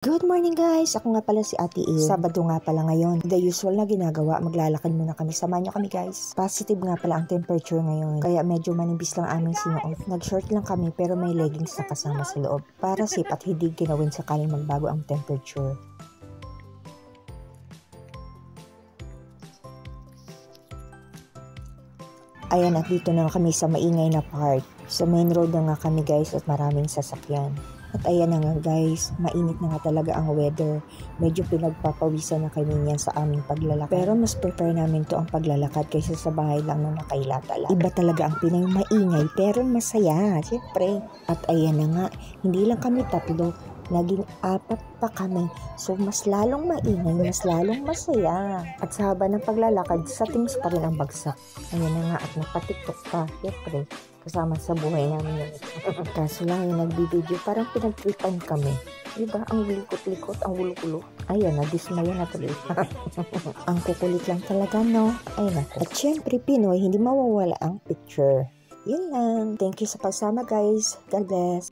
Good morning guys! Ako nga pala si Ate Il. Sabado nga pala ngayon. The usual na ginagawa, maglalakad muna kami. Samahan niyo kami guys. Positive nga pala ang temperature ngayon. Kaya medyo manibis lang aming sinuot. Nag-short lang kami pero may leggings na kasama sa loob. Para safe at hindi ginawin sakaling magbago ang temperature. Ayan, at dito na kami sa maingay na part. Sa main road na nga kami guys at maraming sasakyan. At ayan na nga guys, mainit na nga talaga ang weather. Medyo pinagpapawisan na kami niyan sa aming paglalakad. Pero mas prefer namin to ang paglalakad kaysa sa bahay lang na nakailata-lata. Iba talaga ang Pinay, maingay pero masaya, syempre. At ayan na nga, hindi lang kami tatlo, naging 4 pa kami. So mas lalong maingay, mas lalong masaya. At sa haba ng paglalakad, sa teams pa rin ang bagsak. Ayan na nga at napatiktok pa, syempre. Kasama sa buhay namin yun. Kaso lang yung nagbibideo, parang pinagtripan kami. Diba? Ang likot-likot, ang ulo-ulo. Ayun, nadismaya na tuloy. Ang kukulit lang talaga, no? Ayun ako. At syempre, Pinoy, hindi mawawala ang picture. Yun lang. Thank you sa pagsama, guys. God bless.